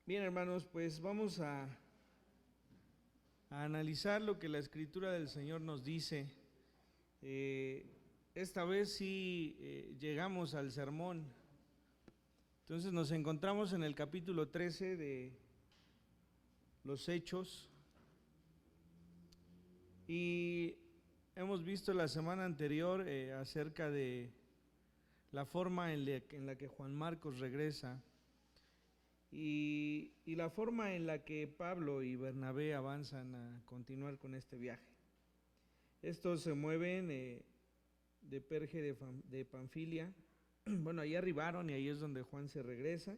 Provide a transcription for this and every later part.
Bien, hermanos, pues vamos a analizar lo que la Escritura del Señor nos dice. Eh, esta vez sí llegamos al sermón. Entonces nos encontramos en el capítulo 13 de los Hechos y hemos visto la semana anterior acerca de la forma en la que Juan Marcos regresa y la forma en la que Pablo y Bernabé avanzan a continuar con este viaje. Estos se mueven de Perge de Panfilia. Bueno, ahí arribaron y ahí es donde Juan se regresa.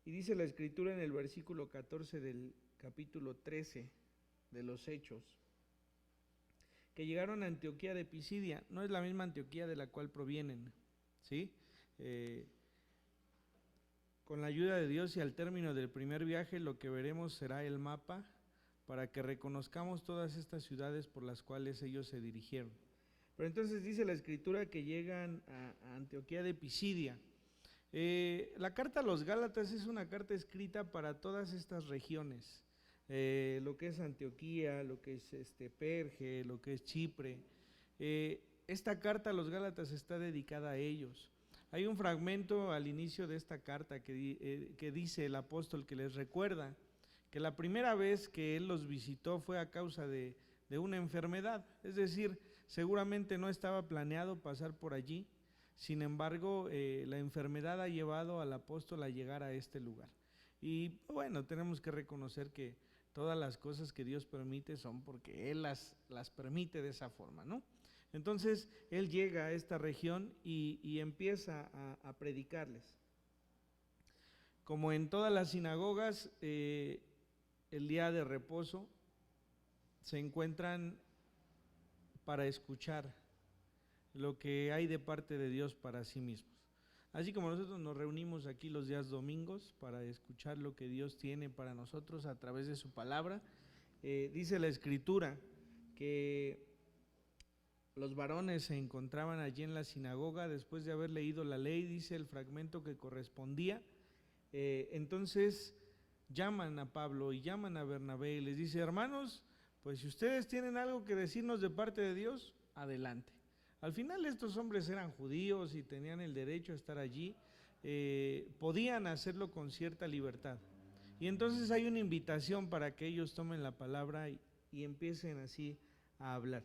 Y dice la Escritura en el versículo 14 del capítulo 13 de los Hechos, que llegaron a Antioquía de Pisidia. No es la misma Antioquía de la cual provienen, ¿sí? Con la ayuda de Dios y al término del primer viaje, lo que veremos será el mapa para que reconozcamos todas estas ciudades por las cuales ellos se dirigieron. Pero entonces dice la Escritura que llegan a Antioquía de Pisidia. La carta a los Gálatas es una carta escrita para todas estas regiones, lo que es Antioquía, lo que es Perge, lo que es Chipre. Esta carta a los Gálatas está dedicada a ellos. Hay un fragmento al inicio de esta carta que dice el apóstol que les recuerda que la primera vez que él los visitó fue a causa de una enfermedad, es decir, seguramente no estaba planeado pasar por allí. Sin embargo, la enfermedad ha llevado al apóstol a llegar a este lugar. Y bueno, tenemos que reconocer que todas las cosas que Dios permite son porque Él las permite de esa forma, ¿no? Entonces, Él llega a esta región y empieza a predicarles. Como en todas las sinagogas, el día de reposo se encuentran para escuchar lo que hay de parte de Dios para sí mismos. Así como nosotros nos reunimos aquí los días domingos para escuchar lo que Dios tiene para nosotros a través de su palabra, dice la Escritura que los varones se encontraban allí en la sinagoga después de haber leído la ley, dice el fragmento que correspondía. Entonces llaman a Pablo y llaman a Bernabé y les dice: hermanos, pues si ustedes tienen algo que decirnos de parte de Dios, adelante. Al final estos hombres eran judíos y tenían el derecho a estar allí, podían hacerlo con cierta libertad. Y entonces hay una invitación para que ellos tomen la palabra y empiecen así a hablar.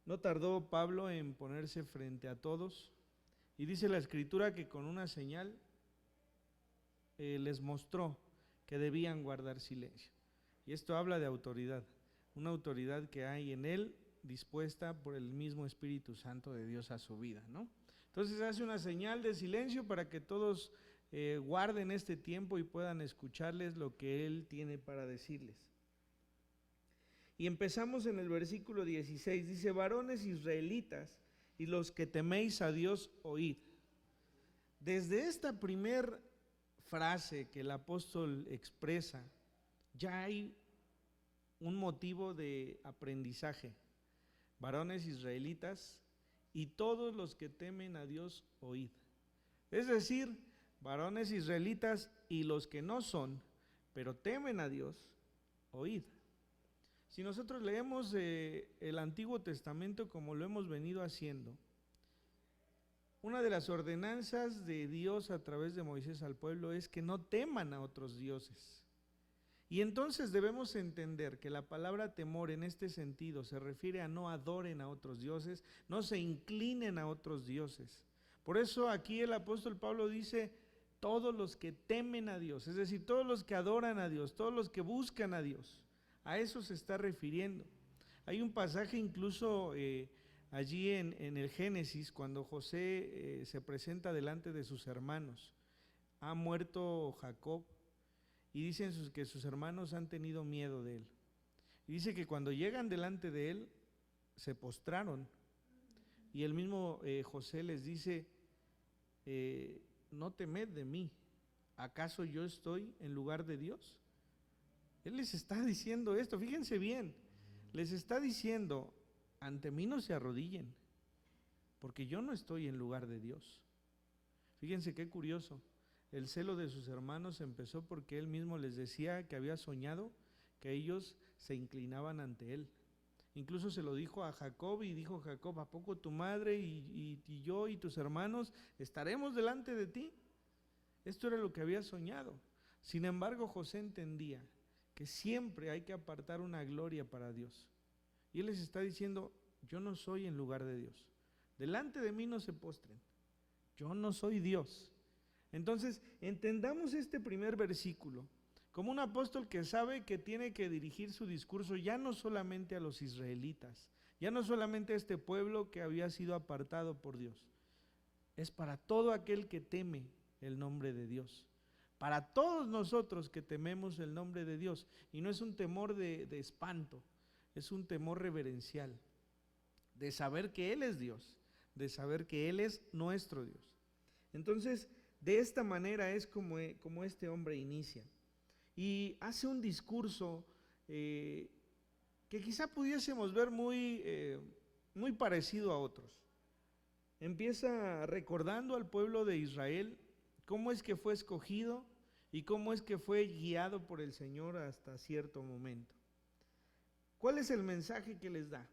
No tardó Pablo en ponerse frente a todos y dice la Escritura que con una señal les mostró que debían guardar silencio. Y esto habla de autoridad, una autoridad que hay en él dispuesta por el mismo Espíritu Santo de Dios a su vida, ¿no? Entonces hace una señal de silencio para que todos guarden este tiempo y puedan escucharles lo que él tiene para decirles. Y empezamos en el versículo 16, dice: varones israelitas y los que teméis a Dios, oíd. Desde esta primer frase que el apóstol expresa, ya hay un motivo de aprendizaje. Varones israelitas y todos los que temen a Dios, oíd. Es decir, varones israelitas y los que no son, pero temen a Dios, oíd. Si nosotros leemos el Antiguo Testamento como lo hemos venido haciendo, una de las ordenanzas de Dios a través de Moisés al pueblo es que no teman a otros dioses. Y entonces debemos entender que la palabra temor en este sentido se refiere a no adoren a otros dioses, no se inclinen a otros dioses. Por eso aquí el apóstol Pablo dice: todos los que temen a Dios, es decir, todos los que adoran a Dios, todos los que buscan a Dios. A eso se está refiriendo. Hay un pasaje incluso allí en el Génesis, cuando José se presenta delante de sus hermanos. Ha muerto Jacob y dicen que sus hermanos han tenido miedo de él. Y dice que cuando llegan delante de él, se postraron. Y el mismo José les dice: no temed de mí, ¿acaso yo estoy en lugar de Dios? Él les está diciendo esto, fíjense bien, les está diciendo: ante mí no se arrodillen, porque yo no estoy en lugar de Dios. Fíjense qué curioso, el celo de sus hermanos empezó porque él mismo les decía que había soñado que ellos se inclinaban ante él. Incluso se lo dijo a Jacob y dijo Jacob: ¿a poco tu madre y yo y tus hermanos estaremos delante de ti? Esto era lo que había soñado. Sin embargo, José entendía que siempre hay que apartar una gloria para Dios. Y él les está diciendo: yo no soy en lugar de Dios. Delante de mí no se postren. Yo no soy Dios. Entonces, entendamos este primer versículo como un apóstol que sabe que tiene que dirigir su discurso ya no solamente a los israelitas, ya no solamente a este pueblo que había sido apartado por Dios, es para todo aquel que teme el nombre de Dios, para todos nosotros que tememos el nombre de Dios. Y no es un temor de espanto, es un temor reverencial, de saber que Él es Dios, de saber que Él es nuestro Dios. Entonces, de esta manera es como este hombre inicia. Y hace un discurso que quizá pudiésemos ver muy parecido a otros. Empieza recordando al pueblo de Israel cómo es que fue escogido y cómo es que fue guiado por el Señor hasta cierto momento. ¿Cuál es el mensaje que les da?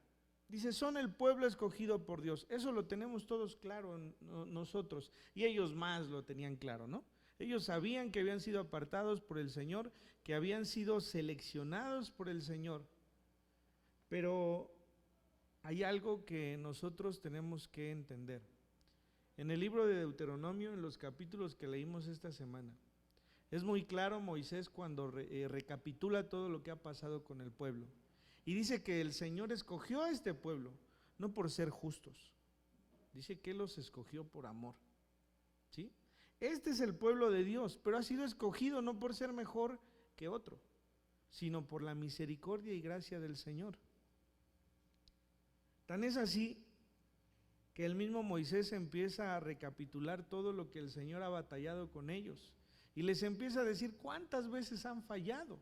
Dice: son el pueblo escogido por Dios. Eso lo tenemos todos claro nosotros, y ellos más lo tenían claro, ¿no? Ellos sabían que habían sido apartados por el Señor, que habían sido seleccionados por el Señor. Pero hay algo que nosotros tenemos que entender. En el libro de Deuteronomio, en los capítulos que leímos esta semana, es muy claro Moisés cuando recapitula todo lo que ha pasado con el pueblo. Y dice que el Señor escogió a este pueblo, no por ser justos. Dice que Él los escogió por amor. ¿Sí? Este es el pueblo de Dios, pero ha sido escogido no por ser mejor que otro, sino por la misericordia y gracia del Señor. Tan es así que el mismo Moisés empieza a recapitular todo lo que el Señor ha batallado con ellos y les empieza a decir cuántas veces han fallado.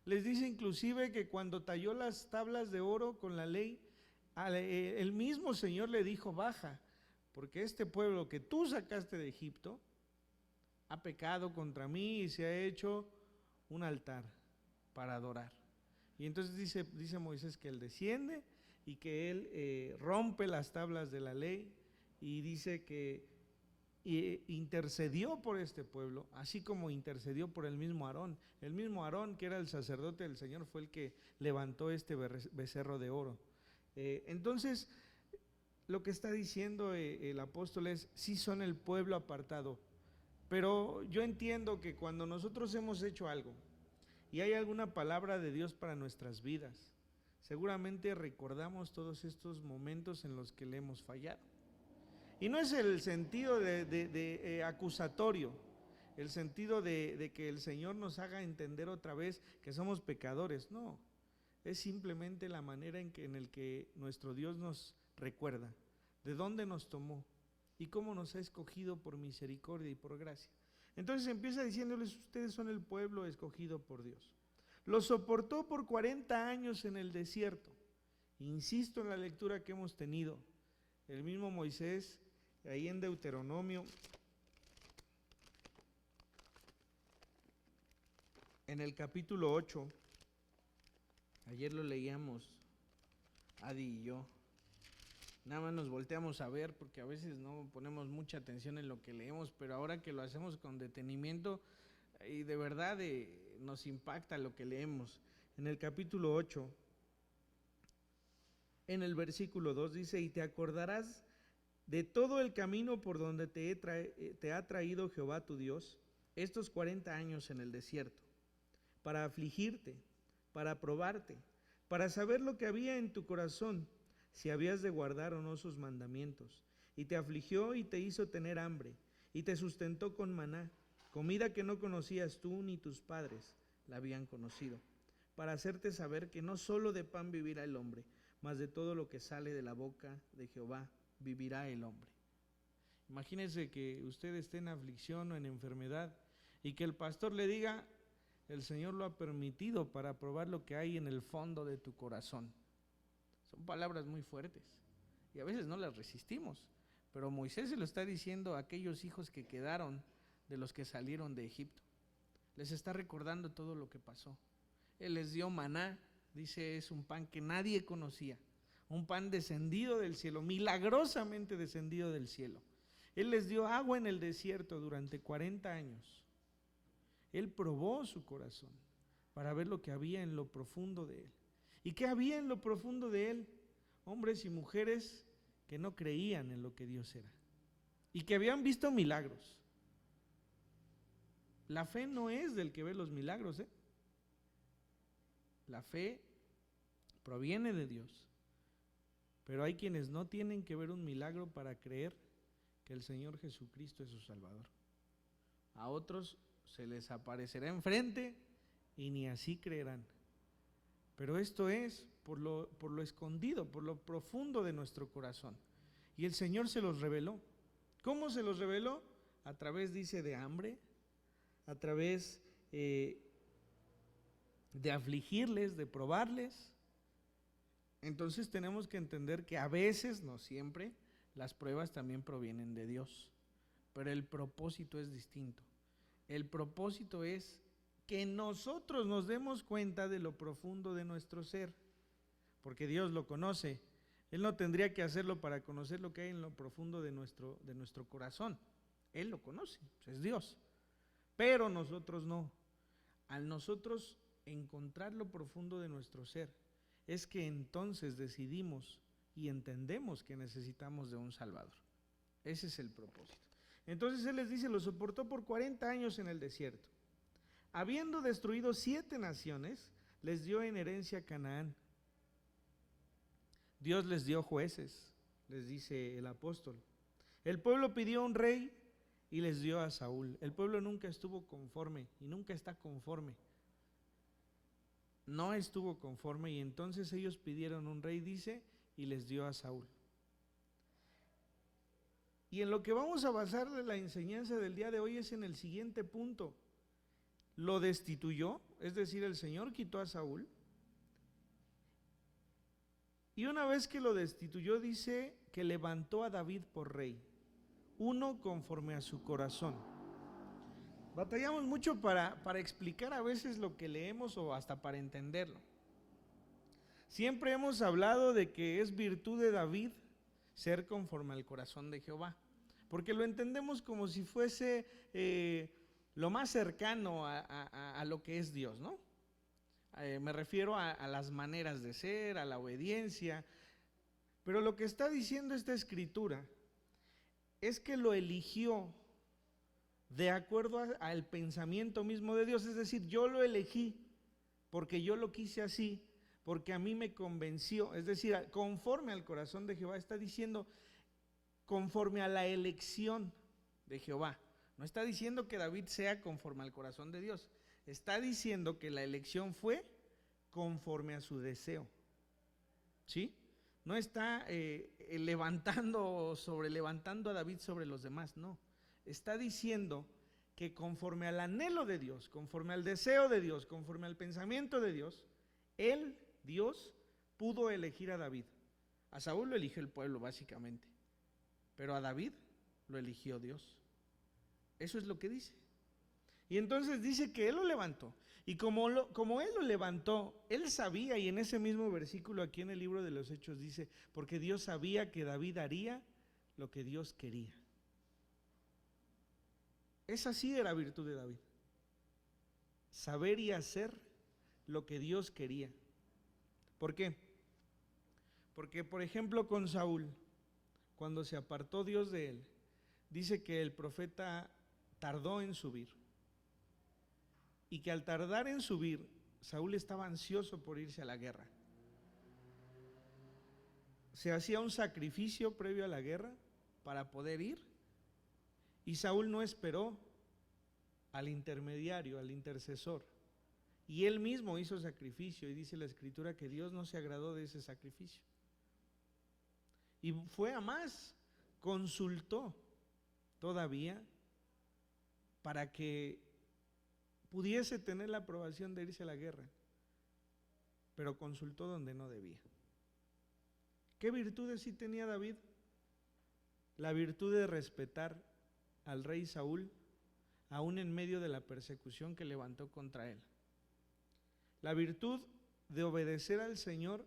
Les dice inclusive que cuando talló las tablas de oro con la ley, el mismo Señor le dijo: baja, porque este pueblo que tú sacaste de Egipto ha pecado contra mí y se ha hecho un altar para adorar. Y entonces dice Moisés que él desciende y que él rompe las tablas de la ley, y dice que intercedió por este pueblo, así como intercedió por el mismo Aarón. El mismo Aarón, que era el sacerdote del Señor, fue el que levantó este becerro de oro. Entonces, lo que está diciendo el apóstol es: sí son el pueblo apartado, pero yo entiendo que cuando nosotros hemos hecho algo y hay alguna palabra de Dios para nuestras vidas, seguramente recordamos todos estos momentos en los que le hemos fallado. Y no es el sentido de acusatorio, el sentido de que el Señor nos haga entender otra vez que somos pecadores, no. Es simplemente la manera en el que nuestro Dios nos recuerda de dónde nos tomó y cómo nos ha escogido por misericordia y por gracia. Entonces empieza diciéndoles: ustedes son el pueblo escogido por Dios. Lo soportó por 40 años en el desierto. Insisto en la lectura que hemos tenido. El mismo Moisés, ahí en Deuteronomio, en el capítulo 8, ayer lo leíamos Adi y yo, nada más nos volteamos a ver porque a veces no ponemos mucha atención en lo que leemos, pero ahora que lo hacemos con detenimiento y de verdad nos impacta lo que leemos. En el capítulo 8, en el versículo 2 dice: y te acordarás de todo el camino por donde te ha traído Jehová tu Dios estos 40 años en el desierto, para afligirte, para probarte, para saber lo que había en tu corazón, si habías de guardar o no sus mandamientos. Y te afligió y te hizo tener hambre, y te sustentó con maná, comida que no conocías tú ni tus padres la habían conocido, para hacerte saber que no solo de pan vivirá el hombre, mas de todo lo que sale de la boca de Jehová vivirá el hombre. Imagínense que usted esté en aflicción o en enfermedad y que el pastor le diga: el Señor lo ha permitido para probar lo que hay en el fondo de tu corazón. Son palabras muy fuertes y a veces no las resistimos, pero Moisés se lo está diciendo a aquellos hijos que quedaron de los que salieron de Egipto. Les está recordando todo lo que pasó. Él les dio maná, dice, es un pan que nadie conocía, un pan descendido del cielo, milagrosamente descendido del cielo. Él les dio agua en el desierto durante 40 años. Él probó su corazón para ver lo que había en lo profundo de él. ¿Y qué había en lo profundo de él? Hombres y mujeres que no creían en lo que Dios era y que habían visto milagros. La fe no es del que ve los milagros, ¿eh? La fe proviene de Dios, pero hay quienes no tienen que ver un milagro para creer que el Señor Jesucristo es su Salvador. A otros se les aparecerá enfrente y ni así creerán. Pero esto es por lo escondido, por lo profundo de nuestro corazón. Y el Señor se los reveló. ¿Cómo se los reveló? A través, dice, de hambre, a través de afligirles, de probarles. Entonces tenemos que entender que a veces, no siempre, las pruebas también provienen de Dios, pero el propósito es distinto. El propósito es que nosotros nos demos cuenta de lo profundo de nuestro ser, porque Dios lo conoce. Él no tendría que hacerlo para conocer lo que hay en lo profundo de nuestro corazón. Él lo conoce, es Dios. Pero nosotros no. Al nosotros encontrar lo profundo de nuestro ser, es que entonces decidimos y entendemos que necesitamos de un Salvador. Ese es el propósito. Entonces Él les dice, lo soportó por 40 años en el desierto. Habiendo destruido 7 naciones, les dio en herencia Canaán. Dios les dio jueces, les dice el apóstol. El pueblo pidió un rey y les dio a Saúl. El pueblo nunca estuvo conforme y nunca está conforme. No estuvo conforme y entonces ellos pidieron un rey, dice, y les dio a Saúl. Y en lo que vamos a basar la enseñanza del día de hoy es en el siguiente punto. Lo destituyó, es decir, el Señor quitó a Saúl. Y una vez que lo destituyó, dice que levantó a David por rey, uno conforme a su corazón. Batallamos mucho para explicar a veces lo que leemos o hasta para entenderlo. Siempre hemos hablado de que es virtud de David ser conforme al corazón de Jehová, porque lo entendemos como si fuese lo más cercano a lo que es Dios, ¿no? Me refiero a las maneras de ser, a la obediencia, pero lo que está diciendo esta escritura es que lo eligió de acuerdo al pensamiento mismo de Dios, es decir, yo lo elegí porque yo lo quise así, porque a mí me convenció, es decir, conforme al corazón de Jehová. Está diciendo conforme a la elección de Jehová. No está diciendo que David sea conforme al corazón de Dios, está diciendo que la elección fue conforme a su deseo, ¿sí? No está levantando a David sobre los demás, no. Está diciendo que conforme al anhelo de Dios, conforme al deseo de Dios, conforme al pensamiento de Dios, Él, Dios, pudo elegir a David. A Saúl lo eligió el pueblo básicamente, pero a David lo eligió Dios. Eso es lo que dice. Y entonces dice que Él lo levantó. Y como Él lo levantó, Él sabía, y en ese mismo versículo aquí en el libro de los Hechos dice, porque Dios sabía que David haría lo que Dios quería. Esa sí era virtud de David. Saber y hacer lo que Dios quería. ¿Por qué? Porque, por ejemplo, con Saúl, cuando se apartó Dios de él, dice que el profeta tardó en subir. Y que al tardar en subir, Saúl estaba ansioso por irse a la guerra. Se hacía un sacrificio previo a la guerra para poder ir. Y Saúl no esperó al intermediario, al intercesor. Y él mismo hizo sacrificio, y dice la Escritura que Dios no se agradó de ese sacrificio. Y fue a más, consultó todavía para que pudiese tener la aprobación de irse a la guerra, pero consultó donde no debía. ¿Qué virtudes sí tenía David? La virtud de respetar al rey Saúl, aún en medio de la persecución que levantó contra él. La virtud de obedecer al Señor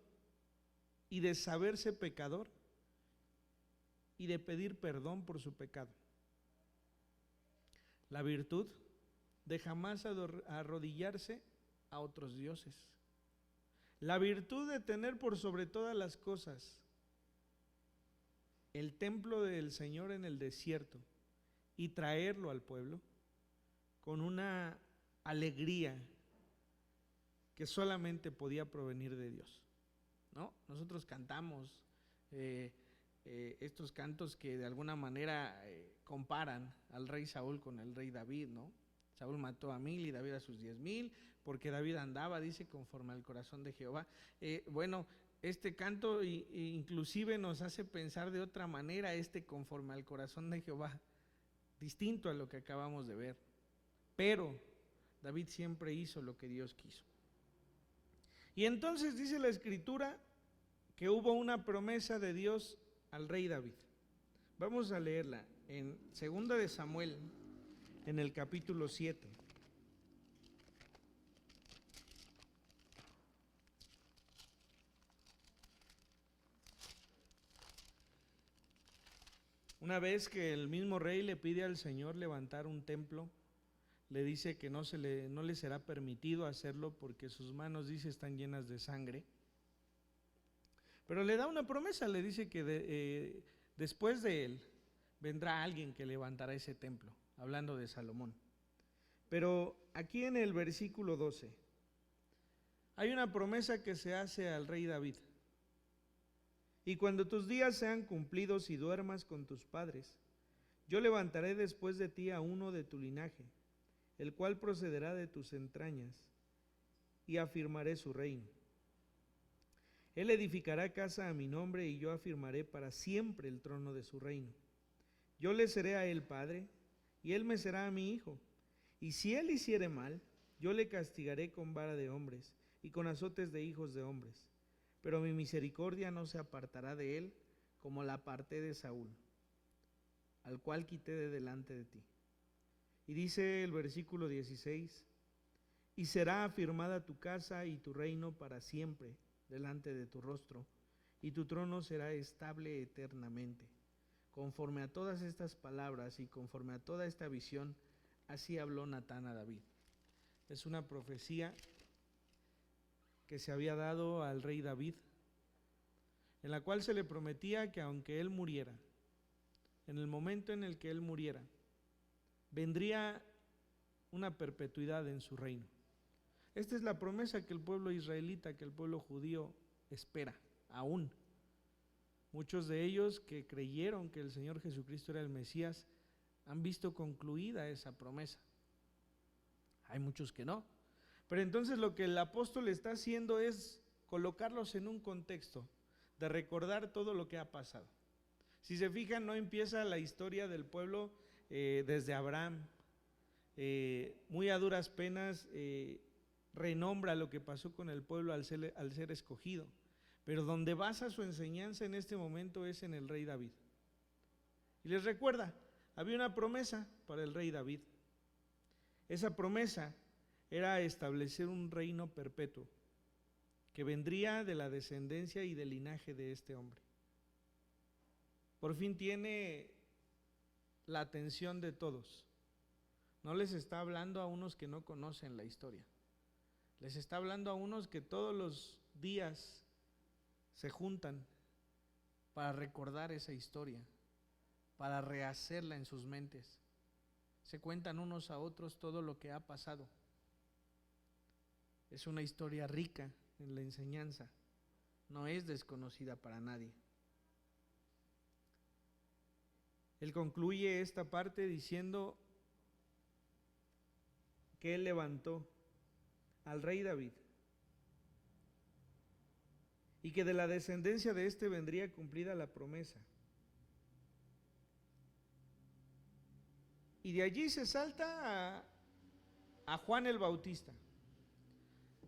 y de saberse pecador y de pedir perdón por su pecado. La virtud de jamás arrodillarse a otros dioses. La virtud de tener por sobre todas las cosas el templo del Señor en el desierto y traerlo al pueblo con una alegría que solamente podía provenir de Dios, ¿no? Nosotros cantamos estos cantos que de alguna manera comparan al rey Saúl con el rey David, ¿no? Saúl mató a 1000 y David a sus 10,000, porque David andaba, dice, conforme al corazón de Jehová. Bueno, este canto inclusive nos hace pensar de otra manera conforme al corazón de Jehová, distinto a lo que acabamos de ver. Pero David siempre hizo lo que Dios quiso. Y entonces dice la Escritura que hubo una promesa de Dios al rey David. Vamos a leerla en 2 de Samuel, en el capítulo 7. Una vez que el mismo rey le pide al Señor levantar un templo, le dice que no le será permitido hacerlo porque sus manos, dice, están llenas de sangre. Pero le da una promesa, le dice que después de él vendrá alguien que levantará ese templo, hablando de Salomón. Pero aquí en el versículo 12 hay una promesa que se hace al rey David. Y cuando tus días sean cumplidos y duermas con tus padres, yo levantaré después de ti a uno de tu linaje, el cual procederá de tus entrañas, y afirmaré su reino. Él edificará casa a mi nombre, y yo afirmaré para siempre el trono de su reino. Yo le seré a él padre, y él me será a mi hijo. Y si él hiciere mal, yo le castigaré con vara de hombres, y con azotes de hijos de hombres. Pero mi misericordia no se apartará de él, como la aparté de Saúl, al cual quité de delante de ti. Y dice el versículo 16, y será afirmada tu casa y tu reino para siempre delante de tu rostro, y tu trono será estable eternamente. Conforme a todas estas palabras y conforme a toda esta visión, así habló Natán a David. Es una profecía que se había dado al rey David, en la cual se le prometía que aunque él muriera, en el momento en el que él muriera, vendría una perpetuidad en su reino. Esta es la promesa que el pueblo israelita, que el pueblo judío espera aún. Muchos de ellos que creyeron que el Señor Jesucristo era el Mesías han visto concluida esa promesa. Hay muchos que no. Pero entonces lo que el apóstol está haciendo es colocarlos en un contexto de recordar todo lo que ha pasado. Si se fijan, no empieza la historia del pueblo desde Abraham. Muy a duras penas renombra lo que pasó con el pueblo al ser escogido. Pero donde basa su enseñanza en este momento es en el rey David. Y les recuerda, había una promesa para el rey David. Esa promesa era establecer un reino perpetuo que vendría de la descendencia y del linaje de este hombre. Por fin tiene la atención de todos. No les está hablando a unos que no conocen la historia. Les está hablando a unos que todos los días se juntan para recordar esa historia, para rehacerla en sus mentes. Se cuentan unos a otros todo lo que ha pasado. Es una historia rica en la enseñanza, no es desconocida para nadie. Él concluye esta parte diciendo que él levantó al rey David y que de la descendencia de éste vendría cumplida la promesa. Y de allí se salta a Juan el Bautista.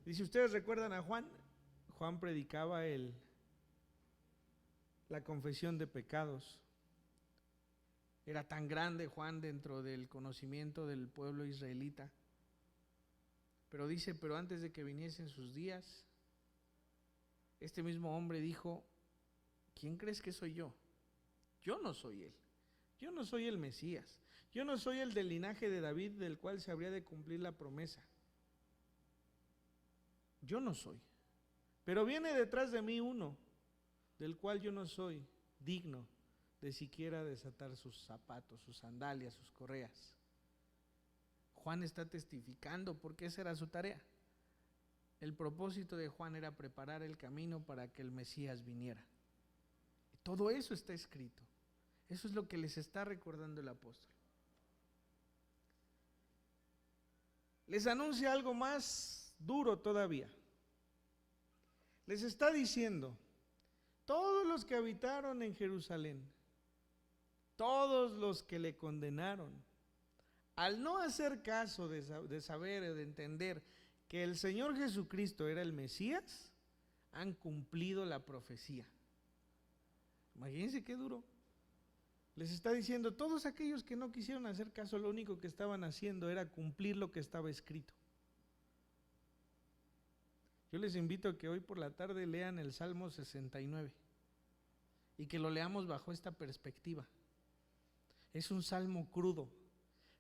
Y si ustedes recuerdan a Juan, Juan predicaba la confesión de pecados. Era tan grande Juan dentro del conocimiento del pueblo israelita. Pero dice, pero antes de que viniesen sus días, este mismo hombre dijo, ¿quién crees que soy yo? Yo no soy él. Yo no soy el Mesías. Yo no soy el del linaje de David del cual se habría de cumplir la promesa. Yo no soy. Pero viene detrás de mí uno, del cual yo no soy digno de siquiera desatar sus zapatos, sus sandalias, sus correas. Juan está testificando porque esa era su tarea. El propósito de Juan era preparar el camino para que el Mesías viniera. Y todo eso está escrito. Eso es lo que les está recordando el apóstol. Les anuncia algo más duro todavía. Les está diciendo, todos los que habitaron en Jerusalén, todos los que le condenaron, al no hacer caso de saber, de entender que el Señor Jesucristo era el Mesías, han cumplido la profecía. Imagínense qué duro. Les está diciendo, todos aquellos que no quisieron hacer caso, lo único que estaban haciendo era cumplir lo que estaba escrito. Yo les invito a que hoy por la tarde lean el Salmo 69 y que lo leamos bajo esta perspectiva. Es un salmo crudo,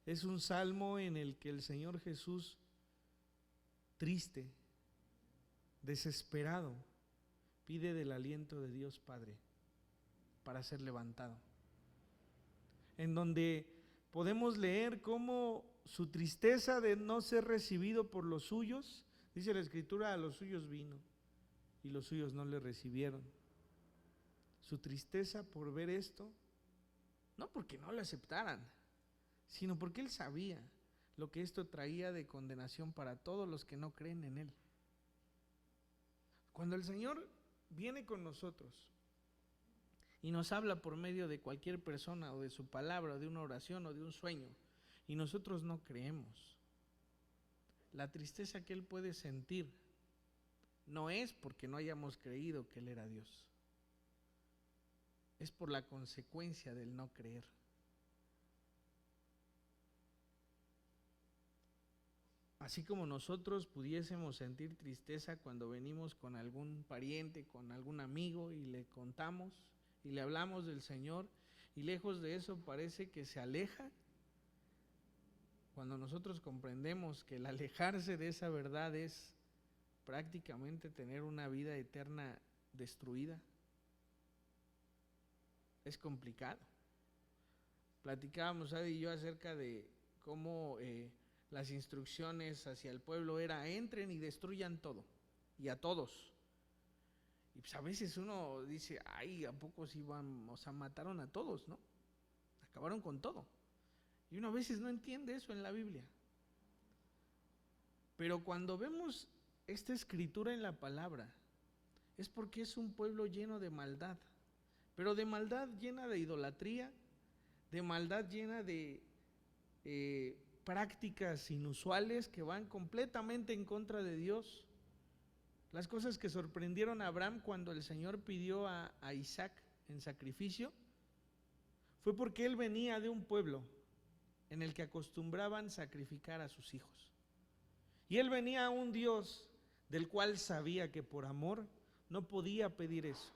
es un salmo en el que el Señor Jesús, triste, desesperado, pide del aliento de Dios Padre para ser levantado. En donde podemos leer cómo su tristeza de no ser recibido por los suyos, dice la Escritura, a los suyos vino y los suyos no le recibieron. Su tristeza por ver esto, no porque no lo aceptaran, sino porque él sabía lo que esto traía de condenación para todos los que no creen en él. Cuando el Señor viene con nosotros y nos habla por medio de cualquier persona o de su palabra, o de una oración o de un sueño, y nosotros no creemos, la tristeza que él puede sentir no es porque no hayamos creído que él era Dios, es por la consecuencia del no creer. Así como nosotros pudiésemos sentir tristeza cuando venimos con algún pariente, con algún amigo y le contamos y le hablamos del Señor y lejos de eso parece que se aleja, cuando nosotros comprendemos que el alejarse de esa verdad es prácticamente tener una vida eterna destruida, es complicado. Platicábamos Adi y yo acerca de cómo las instrucciones hacia el pueblo era entren y destruyan todo y a todos. Y pues a veces uno dice, ay, ¿a poco sí van? O sea, mataron a todos, ¿no? Acabaron con todo. Y uno a veces no entiende eso en la Biblia. Pero cuando vemos esta escritura en la palabra, es porque es un pueblo lleno de maldad, pero de maldad llena de idolatría, de maldad llena de prácticas inusuales que van completamente en contra de Dios. Las cosas que sorprendieron a Abraham cuando el Señor pidió a Isaac en sacrificio, fue porque él venía de un pueblo en el que acostumbraban sacrificar a sus hijos. Y él venía a un Dios del cual sabía que por amor no podía pedir eso.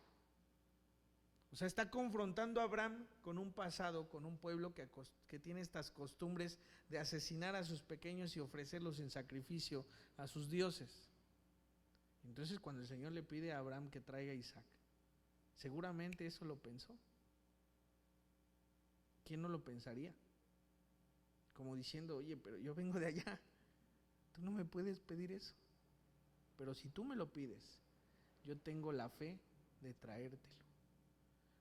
O sea, está confrontando a Abraham con un pasado, con un pueblo que tiene estas costumbres de asesinar a sus pequeños y ofrecerlos en sacrificio a sus dioses. Entonces, cuando el Señor le pide a Abraham que traiga a Isaac, seguramente eso lo pensó. ¿Quién no lo pensaría? Como diciendo, oye, pero yo vengo de allá, tú no me puedes pedir eso. Pero si tú me lo pides, yo tengo la fe de traértelo.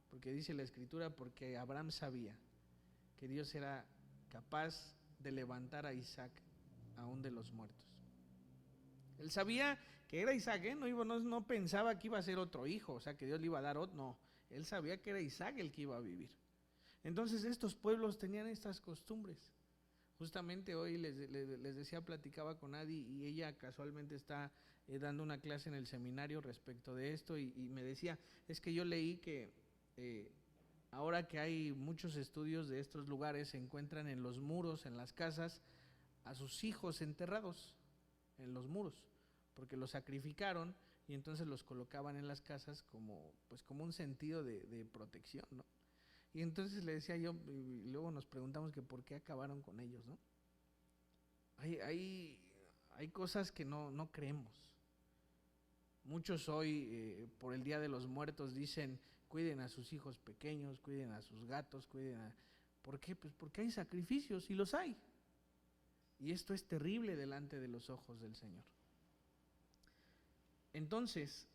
Porque dice la Escritura, porque Abraham sabía que Dios era capaz de levantar a Isaac aún de los muertos. Él sabía que era Isaac, no pensaba que iba a ser otro hijo, o sea, que Dios le iba a dar otro, no. Él sabía que era Isaac el que iba a vivir. Entonces estos pueblos tenían estas costumbres. Justamente hoy les decía, platicaba con Adi y ella casualmente está dando una clase en el seminario respecto de esto y me decía, es que yo leí que ahora que hay muchos estudios de estos lugares, se encuentran en los muros, en las casas, a sus hijos enterrados en los muros, porque los sacrificaron y entonces los colocaban en las casas como, pues como un sentido de protección, ¿no? Y entonces le decía yo, y luego nos preguntamos que por qué acabaron con ellos, ¿no? Hay cosas que no creemos. Muchos hoy, por el Día de los Muertos, dicen, cuiden a sus hijos pequeños, cuiden a sus gatos, ¿Por qué? Pues porque hay sacrificios, y los hay. Y esto es terrible delante de los ojos del Señor. Entonces,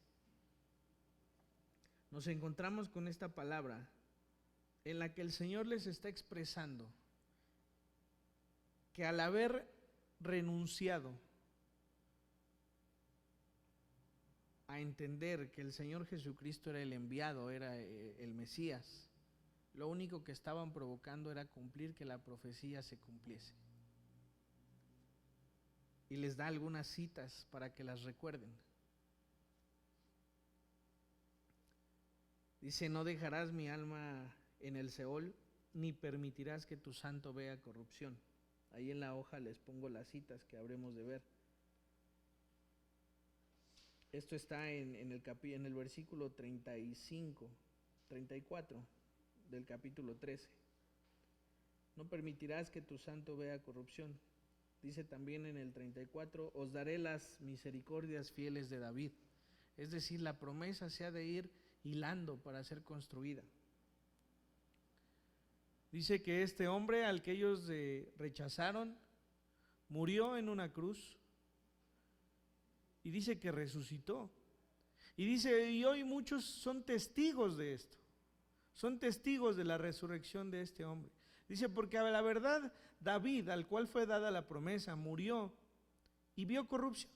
nos encontramos con esta palabra en la que el Señor les está expresando que al haber renunciado a entender que el Señor Jesucristo era el enviado, era el Mesías, lo único que estaban provocando era cumplir que la profecía se cumpliese. Y les da algunas citas para que las recuerden. Dice, no dejarás mi alma en el Seol, ni permitirás que tu santo vea corrupción. Ahí en la hoja les pongo las citas que habremos de ver. Esto está en el versículo 34 del capítulo 13. No permitirás que tu santo vea corrupción. Dice también en el 34, os daré las misericordias fieles de David. Es decir, la promesa se ha de ir hilando para ser construida. Dice que este hombre al que ellos rechazaron, murió en una cruz, y dice que resucitó. Y dice, y hoy muchos son testigos de esto, son testigos de la resurrección de este hombre. Dice, porque a la verdad David, al cual fue dada la promesa, murió y vio corrupción.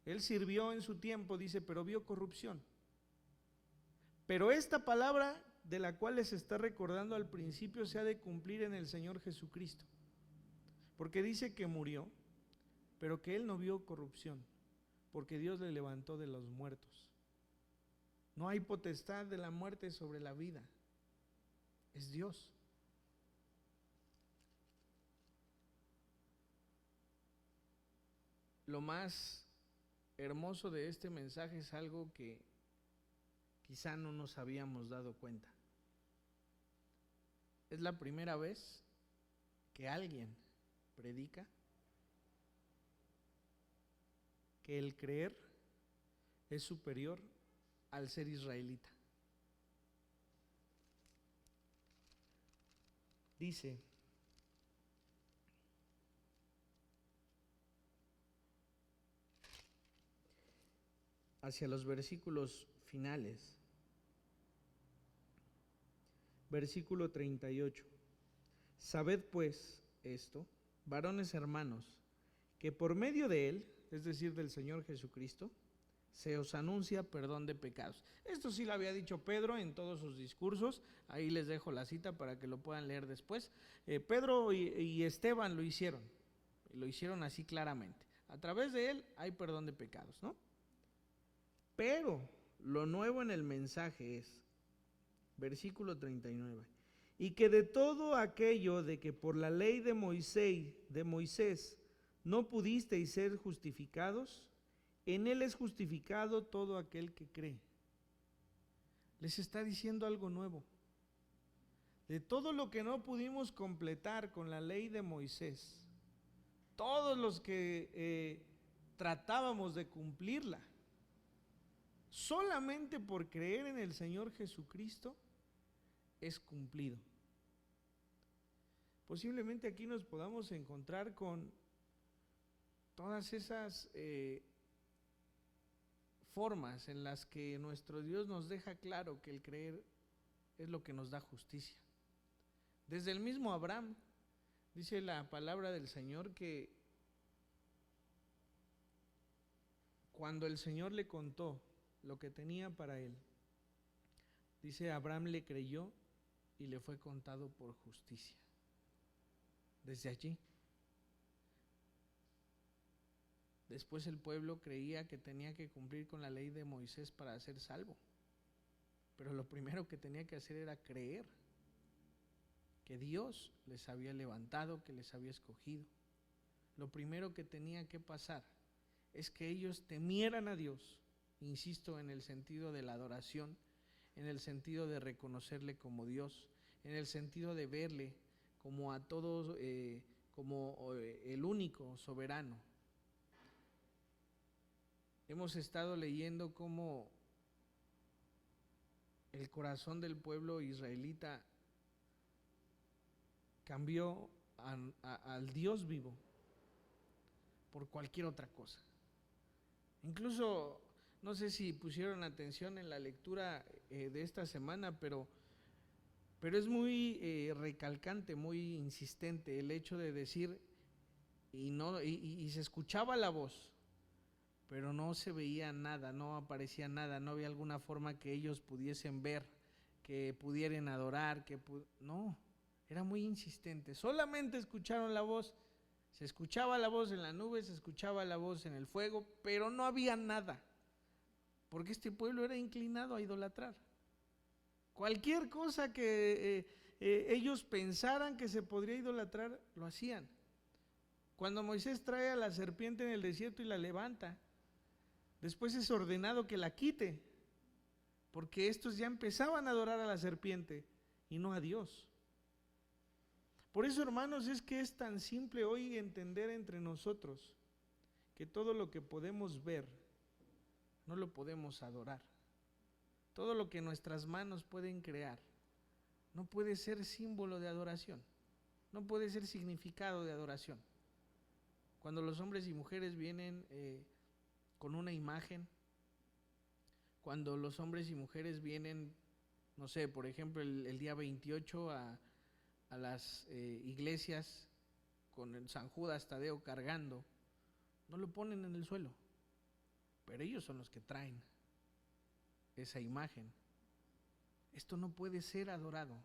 Él sirvió en su tiempo, dice, pero vio corrupción. Pero esta palabra de la cual les está recordando al principio se ha de cumplir en el Señor Jesucristo. Porque dice que murió, pero que Él no vio corrupción, porque Dios le levantó de los muertos. No hay potestad de la muerte sobre la vida, es Dios. Lo más hermoso de este mensaje es algo que quizá no nos habíamos dado cuenta. Es la primera vez que alguien predica que el creer es superior al ser israelita. Dice, hacia los versículos finales, versículo 38, sabed pues esto, varones hermanos, que por medio de Él, es decir, del Señor Jesucristo, se os anuncia perdón de pecados. Esto sí lo había dicho Pedro en todos sus discursos, ahí les dejo la cita para que lo puedan leer después. Pedro y Esteban lo hicieron así claramente. A través de él hay perdón de pecados, ¿no? Pero lo nuevo en el mensaje es, versículo 39, y que de todo aquello de que por la ley de Moisés no pudisteis ser justificados, en Él es justificado todo aquel que cree. Les está diciendo algo nuevo. De todo lo que no pudimos completar con la ley de Moisés, todos los que tratábamos de cumplirla, solamente por creer en el Señor Jesucristo es cumplido. Posiblemente aquí nos podamos encontrar con todas esas formas en las que nuestro Dios nos deja claro que el creer es lo que nos da justicia. Desde el mismo Abraham, dice la palabra del Señor que cuando el Señor le contó lo que tenía para él, dice, Abraham le creyó y le fue contado por justicia. Desde allí. Después el pueblo creía que tenía que cumplir con la ley de Moisés para ser salvo. Pero lo primero que tenía que hacer era creer que Dios les había levantado, que les había escogido. Lo primero que tenía que pasar es que ellos temieran a Dios, insisto, en el sentido de la adoración, en el sentido de reconocerle como Dios, en el sentido de verle como a todos, como el único soberano. Hemos estado leyendo cómo el corazón del pueblo israelita cambió al Dios vivo por cualquier otra cosa. Incluso, no sé si pusieron atención en la lectura de esta semana, pero es muy recalcante, muy insistente el hecho de decir, y se escuchaba la voz, pero no se veía nada, no aparecía nada, no había alguna forma que ellos pudiesen ver, que pudieran adorar, no, era muy insistente. Solamente escucharon la voz, se escuchaba la voz en la nube, se escuchaba la voz en el fuego, pero no había nada, porque este pueblo era inclinado a idolatrar. Cualquier cosa que ellos pensaran que se podría idolatrar, lo hacían. Cuando Moisés trae a la serpiente en el desierto y la levanta, después es ordenado que la quite, porque estos ya empezaban a adorar a la serpiente y no a Dios. Por eso, hermanos, es que es tan simple hoy entender entre nosotros que todo lo que podemos ver no lo podemos adorar. Todo lo que nuestras manos pueden crear no puede ser símbolo de adoración, no puede ser significado de adoración. Cuando los hombres y mujeres vienen con una imagen, cuando los hombres y mujeres vienen, no sé, por ejemplo, el día 28 a las iglesias con el San Judas Tadeo cargando, no lo ponen en el suelo, pero ellos son los que traen esa imagen. Esto no puede ser adorado.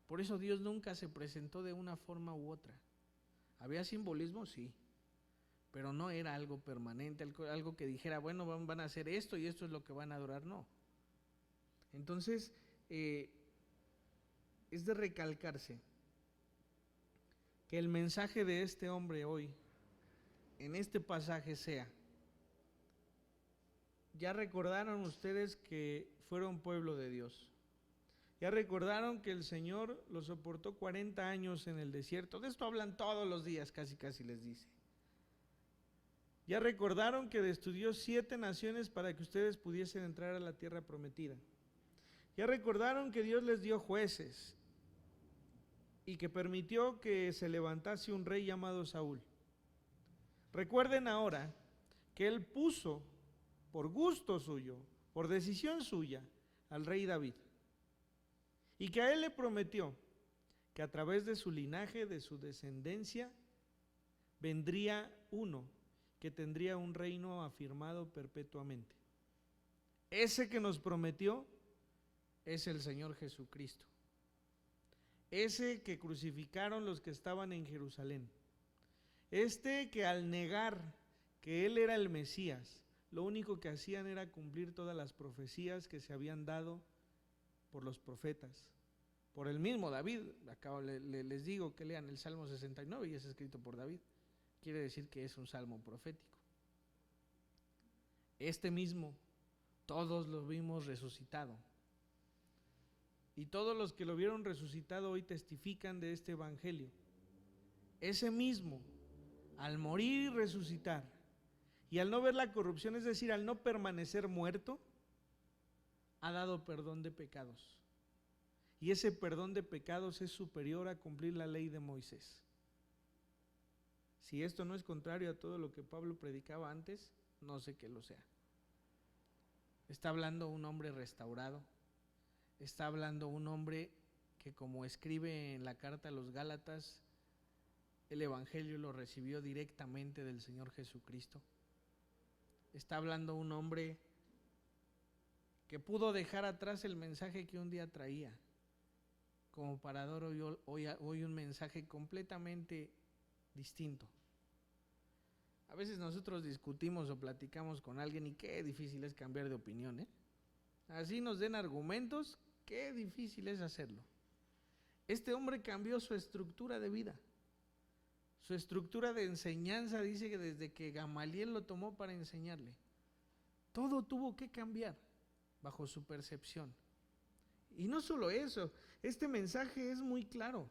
Por eso Dios nunca se presentó de una forma u otra. ¿Había simbolismo? Sí, pero no era algo permanente, algo que dijera, bueno, van a hacer esto y esto es lo que van a adorar, no. Entonces, es de recalcarse que el mensaje de este hombre hoy, en este pasaje sea, ya recordaron ustedes que fueron pueblo de Dios. Ya recordaron que el Señor los soportó 40 años en el desierto. De esto hablan todos los días, casi les dice. Ya recordaron que destruyó 7 naciones para que ustedes pudiesen entrar a la tierra prometida. Ya recordaron que Dios les dio jueces y que permitió que se levantase un rey llamado Saúl. Recuerden ahora que Él puso por gusto suyo, por decisión suya, al rey David. Y que a él le prometió que a través de su linaje, de su descendencia, vendría uno que tendría un reino afirmado perpetuamente. Ese que nos prometió es el Señor Jesucristo. Ese que crucificaron los que estaban en Jerusalén. Este que al negar que Él era el Mesías, lo único que hacían era cumplir todas las profecías que se habían dado por los profetas, por el mismo David. Acá les digo que lean el Salmo 69 y es escrito por David. Quiere decir que es un salmo profético. Este mismo, todos lo vimos resucitado. Y todos los que lo vieron resucitado hoy testifican de este evangelio. Ese mismo, al morir y resucitar, y al no ver la corrupción, es decir, al no permanecer muerto, ha dado perdón de pecados. Y ese perdón de pecados es superior a cumplir la ley de Moisés. Si esto no es contrario a todo lo que Pablo predicaba antes, no sé qué lo sea. Está hablando un hombre restaurado. Está hablando un hombre que, como escribe en la carta a los Gálatas, el evangelio lo recibió directamente del Señor Jesucristo. Está hablando un hombre que pudo dejar atrás el mensaje que un día traía, como para dar hoy un mensaje completamente distinto. A veces nosotros discutimos o platicamos con alguien y qué difícil es cambiar de opinión, ¿eh? Así nos den argumentos, qué difícil es hacerlo. Este hombre cambió su estructura de vida. Su estructura de enseñanza, dice que desde que Gamaliel lo tomó para enseñarle, todo tuvo que cambiar bajo su percepción. Y no solo eso, este mensaje es muy claro.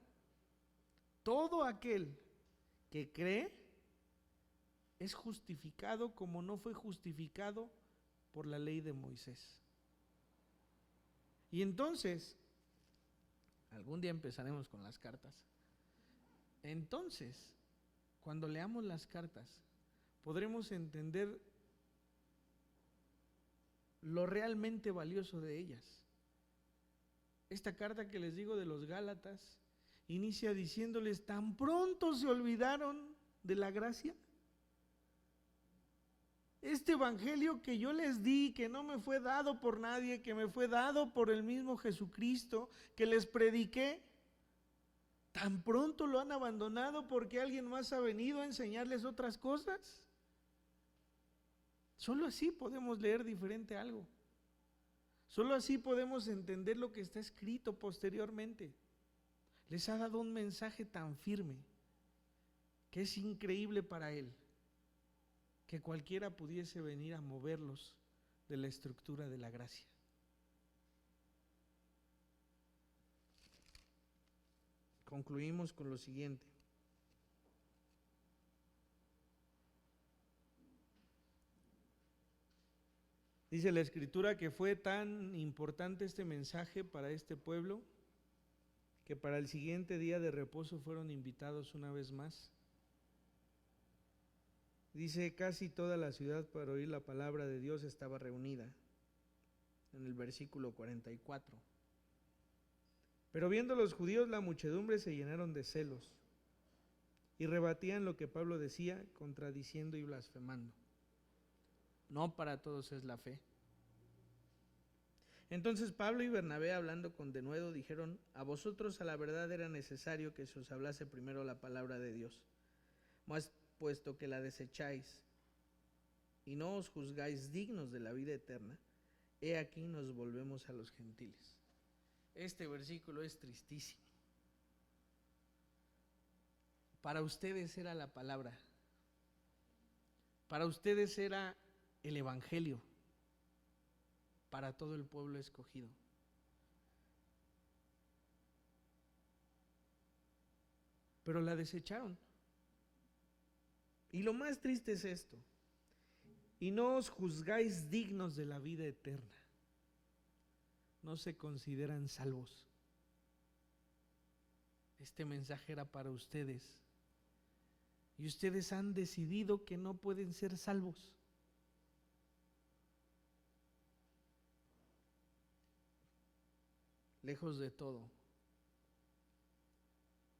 Todo aquel que cree es justificado como no fue justificado por la ley de Moisés. Y entonces, algún día empezaremos con las cartas. Entonces, cuando leamos las cartas, podremos entender lo realmente valioso de ellas. Esta carta que les digo de los Gálatas inicia diciéndoles: tan pronto se olvidaron de la gracia. Este evangelio que yo les di, que no me fue dado por nadie, que me fue dado por el mismo Jesucristo, que les prediqué, tan pronto lo han abandonado porque alguien más ha venido a enseñarles otras cosas. Solo así podemos leer diferente algo. Solo así podemos entender lo que está escrito posteriormente. Les ha dado un mensaje tan firme que es increíble para él que cualquiera pudiese venir a moverlos de la estructura de la gracia. Concluimos con lo siguiente. Dice la Escritura que fue tan importante este mensaje para este pueblo que para el siguiente día de reposo fueron invitados una vez más. Dice: casi toda la ciudad para oír la palabra de Dios estaba reunida, en el versículo 44. Pero viendo los judíos la muchedumbre se llenaron de celos y rebatían lo que Pablo decía, contradiciendo y blasfemando. No para todos es la fe. Entonces Pablo y Bernabé, hablando con denuedo, dijeron: a vosotros a la verdad era necesario que se os hablase primero la palabra de Dios, mas puesto que la desecháis y no os juzgáis dignos de la vida eterna, he aquí nos volvemos a los gentiles. Este versículo es tristísimo. Para ustedes era la palabra, para ustedes era el evangelio, para todo el pueblo escogido. Pero la desecharon. Y lo más triste es esto: y no os juzgáis dignos de la vida eterna. No se consideran salvos. Este mensaje era para ustedes. Y ustedes han decidido que no pueden ser salvos. Lejos de todo,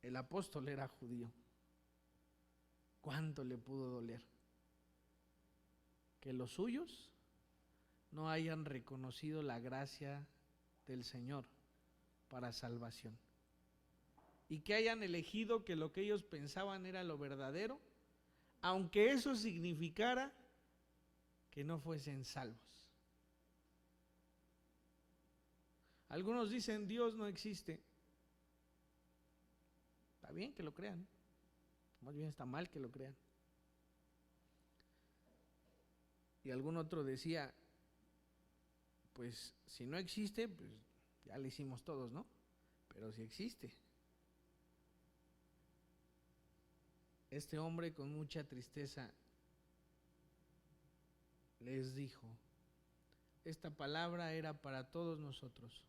el apóstol era judío. ¿Cuánto le pudo doler que los suyos no hayan reconocido la gracia del Señor para salvación? Y que hayan elegido que lo que ellos pensaban era lo verdadero, aunque eso significara que no fuesen salvos. Algunos dicen: Dios no existe. Está bien que lo crean, más bien está mal que lo crean. Y algún otro decía: pues si no existe, pues ya lo hicimos todos, ¿no? Pero si existe. Este hombre con mucha tristeza les dijo: esta palabra era para todos nosotros.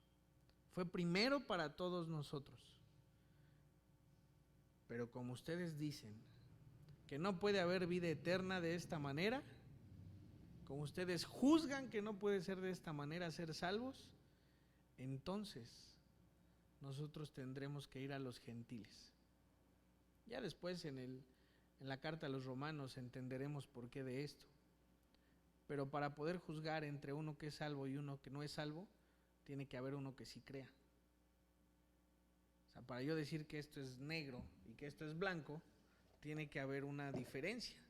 Fue primero para todos nosotros. Pero como ustedes dicen que no puede haber vida eterna de esta manera, como ustedes juzgan que no puede ser de esta manera ser salvos, entonces nosotros tendremos que ir a los gentiles. Ya después en la carta a los Romanos entenderemos por qué de esto. Pero para poder juzgar entre uno que es salvo y uno que no es salvo, tiene que haber uno que sí crea. O sea, para yo decir que esto es negro y que esto es blanco, tiene que haber una diferencia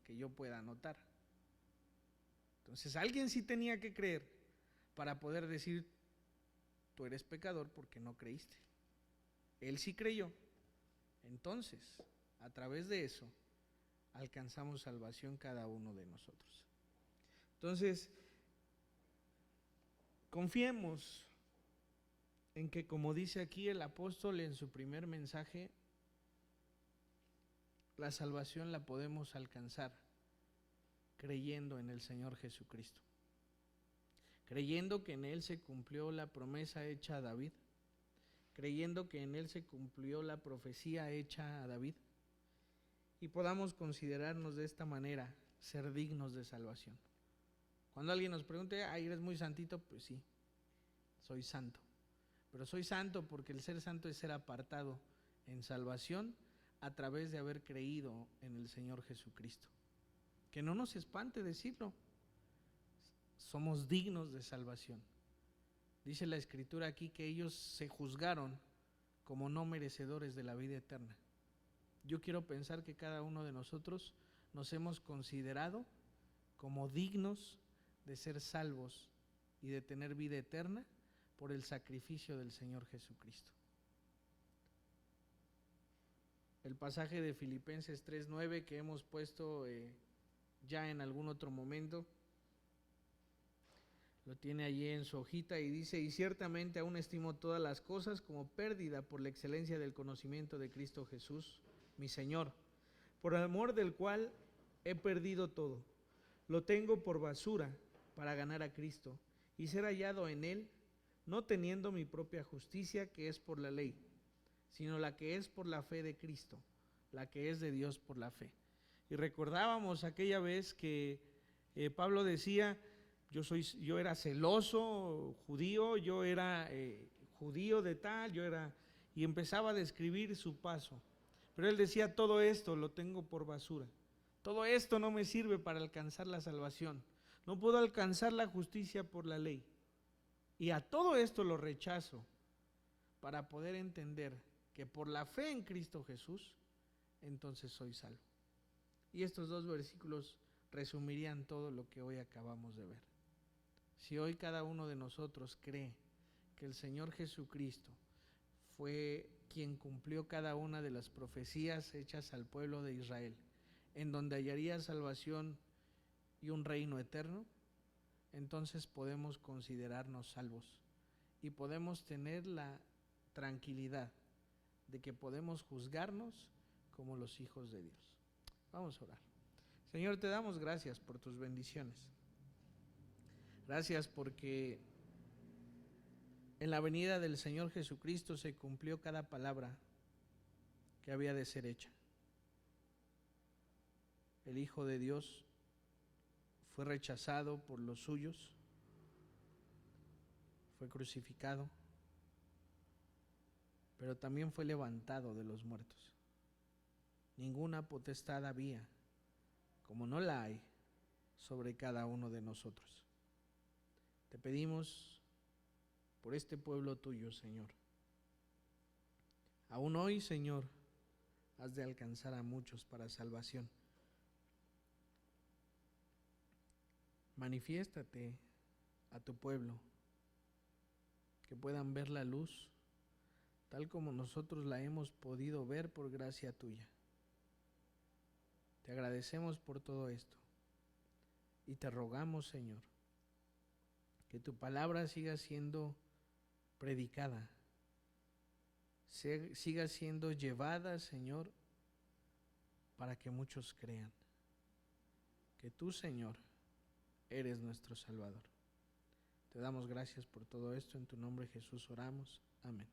que yo pueda notar. Entonces alguien sí tenía que creer para poder decir: tú eres pecador porque no creíste. Él sí creyó. Entonces, a través de eso, alcanzamos salvación cada uno de nosotros. Entonces, confiemos en que, como dice aquí el apóstol en su primer mensaje, la salvación la podemos alcanzar creyendo en el Señor Jesucristo, creyendo que en Él se cumplió la promesa hecha a David, creyendo que en Él se cumplió la profecía hecha a David, y podamos considerarnos de esta manera ser dignos de salvación. Cuando alguien nos pregunte, ay, ¿eres muy santito? Pues sí, soy santo. Pero soy santo porque el ser santo es ser apartado en salvación a través de haber creído en el Señor Jesucristo. Que no nos espante decirlo. Somos dignos de salvación. Dice la Escritura aquí que ellos se juzgaron como no merecedores de la vida eterna. Yo quiero pensar que cada uno de nosotros nos hemos considerado como dignos de ser salvos y de tener vida eterna por el sacrificio del Señor Jesucristo. El pasaje de Filipenses 3:9 que hemos puesto ya en algún otro momento, lo tiene allí en su hojita y dice: y ciertamente aún estimo todas las cosas como pérdida por la excelencia del conocimiento de Cristo Jesús, mi Señor, por amor del cual he perdido todo. Lo tengo por basura para ganar a Cristo y ser hallado en Él, no teniendo mi propia justicia que es por la ley, sino la que es por la fe de Cristo, la que es de Dios por la fe. Y recordábamos aquella vez que Pablo decía: yo era celoso judío, yo era judío de tal, y empezaba a describir su paso. Pero él decía: todo esto lo tengo por basura. Todo esto no me sirve para alcanzar la salvación. No puedo alcanzar la justicia por la ley. Y a todo esto lo rechazo para poder entender que por la fe en Cristo Jesús, entonces soy salvo. Y estos dos versículos resumirían todo lo que hoy acabamos de ver. Si hoy cada uno de nosotros cree que el Señor Jesucristo fue quien cumplió cada una de las profecías hechas al pueblo de Israel, en donde hallaría salvación y un reino eterno, entonces podemos considerarnos salvos y podemos tener la tranquilidad de que podemos juzgarnos como los hijos de Dios. Vamos a orar. Señor, te damos gracias por tus bendiciones. Gracias porque en la venida del Señor Jesucristo se cumplió cada palabra que había de ser hecha. El Hijo de Dios fue rechazado por los suyos, fue crucificado, pero también fue levantado de los muertos. Ninguna potestad había, como no la hay, sobre cada uno de nosotros. Te pedimos por este pueblo tuyo, Señor. Aún hoy, Señor, has de alcanzar a muchos para salvación. Manifiéstate a tu pueblo, que puedan ver la luz, tal como nosotros la hemos podido ver por gracia tuya. Te agradecemos por todo esto y te rogamos, Señor, que tu palabra siga siendo predicada, siga siendo llevada, Señor, para que muchos crean que tú, Señor, eres nuestro Salvador. Te damos gracias por todo esto, en tu nombre Jesús oramos, amén.